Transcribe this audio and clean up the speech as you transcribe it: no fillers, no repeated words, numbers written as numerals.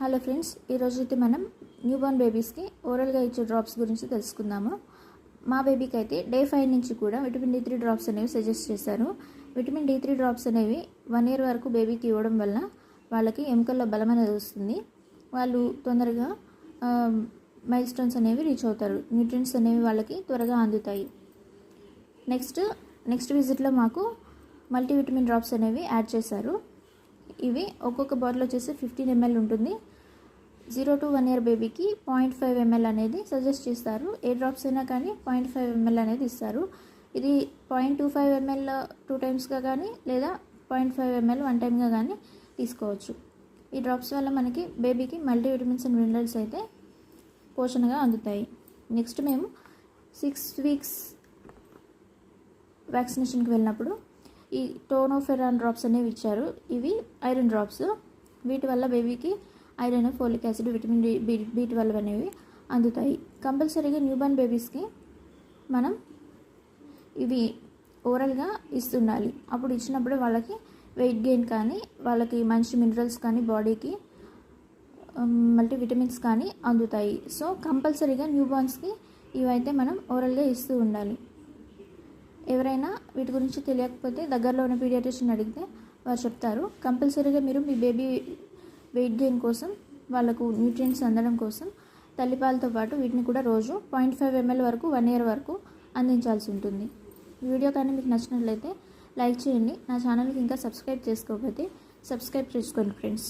Hello friends, ఈరోజు అయితే మనం న్యూబార్న్ బేబీస్కి ఓరల్గా ఇచ్చే డ్రాప్స్ గురించి తెలుసుకుందాము. మా బేబీకి అయితే డే 5 నుంచి కూడా విటమిన్ D3 డ్రాప్స్ అనేవి సజెస్ట్ చేశారు. విటమిన్ D3 డ్రాప్స్ అనేవి 1 year వరకు బేబీకి ఇవ్వడం వల్ల వాళ్ళకి ఎముకల్లో బలం అనేది వస్తుంది. వాళ్ళు తొందరగా మైల్ స్టోన్స్ అనేవి రీచ్ అవుతారు. న్యూట్రియంట్స్ అనేవి వాళ్ళకి త్వరగా అందుతాయి. నెక్స్ట్ విజిట్లో మాకు మల్టీవిటమిన్ డ్రాప్స్ అనేవి యాడ్ చేశారు. ఇవి ఒక్కొక్క బాటిల్ వచ్చేసి 15 ml ఉంటుంది. 0 to 1 year బేబీకి 0.5 ml అనేది సజెస్ట్ చేస్తారు. ఏ డ్రాప్స్ అయినా కానీ 0.5 ml అనేది ఇస్తారు. ఇది 0.25 ml 2 times కానీ లేదా 0.5 ml 1 time కానీ తీసుకోవచ్చు. ఈ డ్రాప్స్ వల్ల మనకి బేబీకి మల్టీవిటమిన్స్ అండ్ మినరల్స్ అయితే పోషణగా అందుతాయి. నెక్స్ట్ మేము 6 weeks వ్యాక్సినేషన్కి వెళ్ళినప్పుడు ఈ టోనోఫెరాన్ డ్రాప్స్ అనేవి ఇచ్చారు. ఇవి ఐరన్ డ్రాప్స్. వీటి వల్ల బేబీకి iron, folic acid, vitamin B12 అనేవి అందుతాయి. కంపల్సరీగా న్యూబార్న్ బేబీస్కి మనం ఇవి ఓరల్గా ఇస్తుండాలి. అప్పుడు ఇచ్చినప్పుడు వాళ్ళకి వెయిట్ గెయిన్ కానీ, వాళ్ళకి మంచి మినరల్స్ కానీ, బాడీకి మల్టీవిటమిన్స్ కానీ అందుతాయి. సో కంపల్సరీగా న్యూబార్న్స్కి ఇవైతే మనం ఓరల్గా ఇస్తూ ఉండాలి. ఎవరైనా వీటి గురించి తెలియకపోతే దగ్గరలో ఉన్న పీడియాట్రిషియన్ అడిగితే వారు చెప్తారు. కంపల్సరీగా మీరు మీ బేబీ వెయిట్ గెయిన్ కోసం, వాళ్ళకు న్యూట్రియంట్స్ అందడం కోసం తల్లిపాలతో పాటు వీటిని కూడా రోజు 0.5 ml వరకు 1 year వరకు అందించాల్సి ఉంటుంది. వీడియో కానీ మీకు నచ్చినట్లయితే లైక్ చేయండి. నా ఛానల్కి ఇంకా సబ్స్క్రైబ్ చేసుకోకపోతే సబ్స్క్రైబ్ చేసుకోండి ఫ్రెండ్స్.